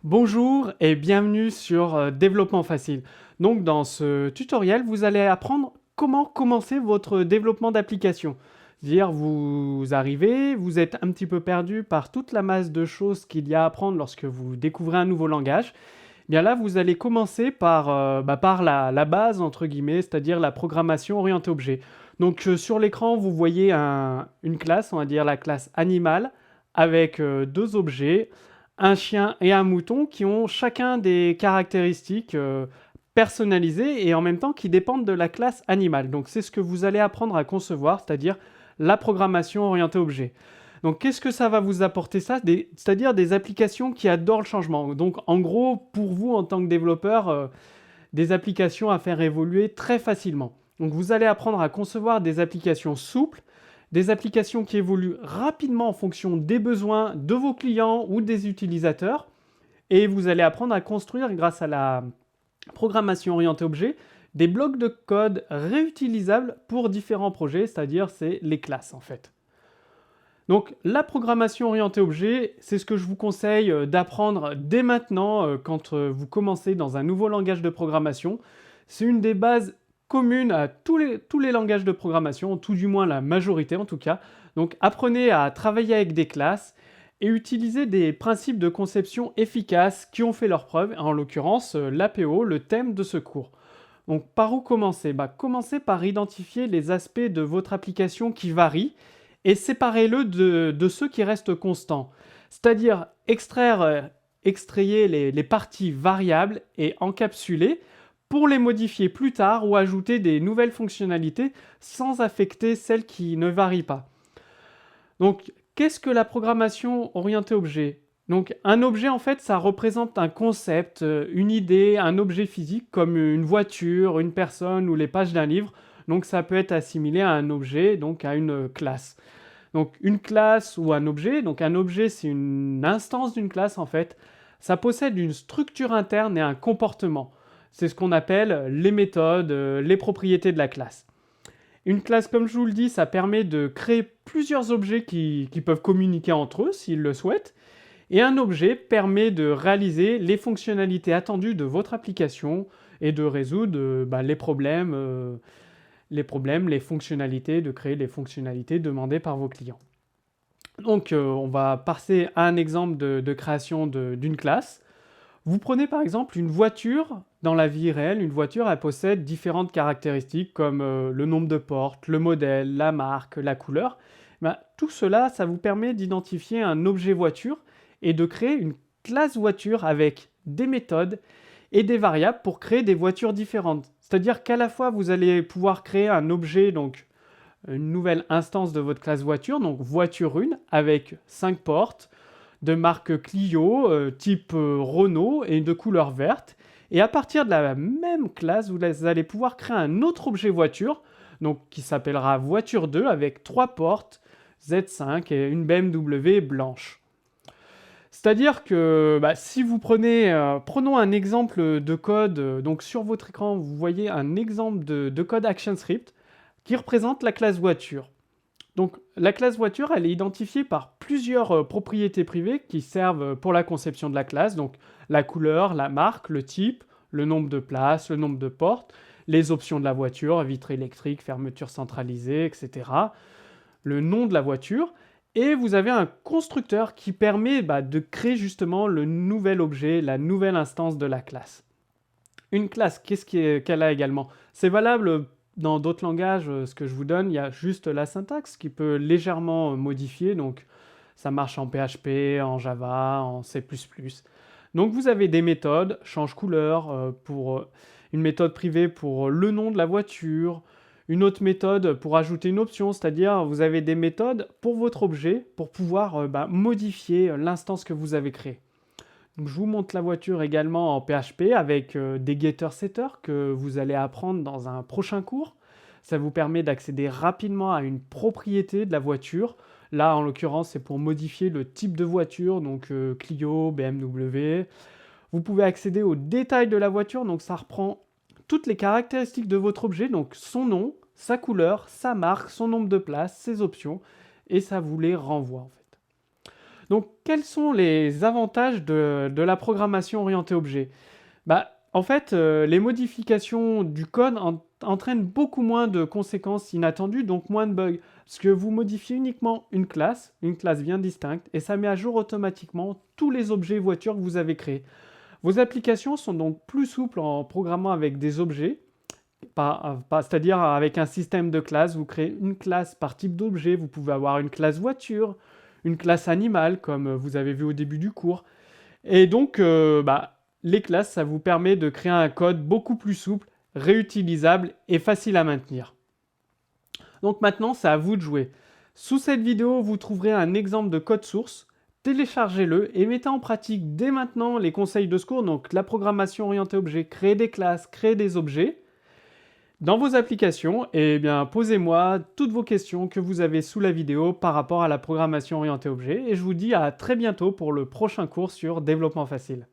Bonjour et bienvenue sur Développement facile. Donc dans ce tutoriel, vous allez apprendre comment commencer votre développement d'application. C'est-à-dire vous arrivez, vous êtes un petit peu perdu par toute la masse de choses qu'il y a à apprendre lorsque vous découvrez un nouveau langage. Bien là, vous allez commencer par la base, entre guillemets, c'est-à-dire la programmation orientée objet. Donc sur l'écran, vous voyez une classe, on va dire la classe animale, avec deux objets, un chien et un mouton qui ont chacun des caractéristiques personnalisées et en même temps qui dépendent de la classe animale. Donc c'est ce que vous allez apprendre à concevoir, c'est-à-dire la programmation orientée objet. Donc qu'est-ce que ça va vous apporter ça? C'est-à-dire des applications qui adorent le changement. Donc en gros, pour vous en tant que développeur, des applications à faire évoluer très facilement. Donc vous allez apprendre à concevoir des applications souples, des applications qui évoluent rapidement en fonction des besoins de vos clients ou des utilisateurs. Et vous allez apprendre à construire, grâce à la programmation orientée objet, des blocs de code réutilisables pour différents projets, c'est-à-dire c'est les classes en fait. Donc la programmation orientée objet, c'est ce que je vous conseille d'apprendre dès maintenant quand vous commencez dans un nouveau langage de programmation. C'est une des bases communes à tous les langages de programmation, tout du moins la majorité en tout cas. Donc apprenez à travailler avec des classes et utiliser des principes de conception efficaces qui ont fait leurs preuves, en l'occurrence l'APO, le thème de ce cours. Donc par où commencer? Commencez par identifier les aspects de votre application qui varient et séparez-le de ceux qui restent constants. C'est-à-dire extrayer les parties variables et encapsuler pour les modifier plus tard ou ajouter des nouvelles fonctionnalités sans affecter celles qui ne varient pas. Donc, qu'est-ce que la programmation orientée objet? Donc, un objet, en fait, ça représente un concept, une idée, un objet physique comme une voiture, une personne ou les pages d'un livre. Donc, ça peut être assimilé à un objet, donc à une classe. Donc, une classe ou un objet. Donc, un objet, c'est une instance d'une classe, en fait. Ça possède une structure interne et un comportement. C'est ce qu'on appelle les méthodes, les propriétés de la classe. Une classe, comme je vous le dis, ça permet de créer plusieurs objets qui peuvent communiquer entre eux s'ils le souhaitent. Et un objet permet de réaliser les fonctionnalités attendues de votre application et de résoudre les fonctionnalités, de créer les fonctionnalités demandées par vos clients. Donc on va passer à un exemple de création d'une classe. Vous prenez par exemple une voiture. Dans la vie réelle, une voiture, elle possède différentes caractéristiques comme le nombre de portes, le modèle, la marque, la couleur. Tout cela, ça vous permet d'identifier un objet voiture et de créer une classe voiture avec des méthodes et des variables pour créer des voitures différentes. C'est-à-dire qu'à la fois, vous allez pouvoir créer un objet, donc une nouvelle instance de votre classe voiture, donc voiture 1, avec 5 portes, de marque Clio, type Renault et de couleur verte. Et à partir de la même classe, vous allez pouvoir créer un autre objet voiture, donc qui s'appellera voiture 2 avec 3 portes, Z5 et une BMW blanche. C'est-à-dire que si vous prenons un exemple de code, donc sur votre écran, vous voyez un exemple de code ActionScript qui représente la classe voiture. Donc la classe voiture, elle est identifiée par plusieurs propriétés privées qui servent pour la conception de la classe, donc la couleur, la marque, le type, le nombre de places, le nombre de portes, les options de la voiture, vitre électrique, fermeture centralisée, etc. Le nom de la voiture. Et vous avez un constructeur qui permet de créer justement le nouvel objet, la nouvelle instance de la classe. Une classe, qu'elle a également? C'est valable dans d'autres langages, ce que je vous donne, il y a juste la syntaxe qui peut légèrement modifier, donc ça marche en PHP, en Java, en C++. Donc vous avez des méthodes, change couleur, une méthode privée pour le nom de la voiture, une autre méthode pour ajouter une option, c'est-à-dire vous avez des méthodes pour votre objet pour pouvoir modifier l'instance que vous avez créée. Donc, je vous montre la voiture également en PHP avec des getters-setters que vous allez apprendre dans un prochain cours. Ça vous permet d'accéder rapidement à une propriété de la voiture. Là, en l'occurrence, c'est pour modifier le type de voiture, donc Clio, BMW. Vous pouvez accéder aux détails de la voiture, donc ça reprend toutes les caractéristiques de votre objet, donc son nom, sa couleur, sa marque, son nombre de places, ses options, et ça vous les renvoie en fait. Donc, quels sont les avantages de la programmation orientée objet? En fait, les modifications du code entraînent beaucoup moins de conséquences inattendues, donc moins de bugs. Parce que vous modifiez uniquement une classe bien distincte, et ça met à jour automatiquement tous les objets voitures que vous avez créés. Vos applications sont donc plus souples en programmant avec des objets, c'est-à-dire avec un système de classes. Vous créez une classe par type d'objet. Vous pouvez avoir une classe voiture, une classe animale, comme vous avez vu au début du cours. Et donc, les classes, ça vous permet de créer un code beaucoup plus souple, réutilisable et facile à maintenir. Donc maintenant, c'est à vous de jouer. Sous cette vidéo, vous trouverez un exemple de code source. Téléchargez-le et mettez en pratique dès maintenant les conseils de ce cours, donc la programmation orientée objet, créer des classes, créer des objets dans vos applications. Et bien, posez-moi toutes vos questions que vous avez sous la vidéo par rapport à la programmation orientée objet. Et je vous dis à très bientôt pour le prochain cours sur développement facile.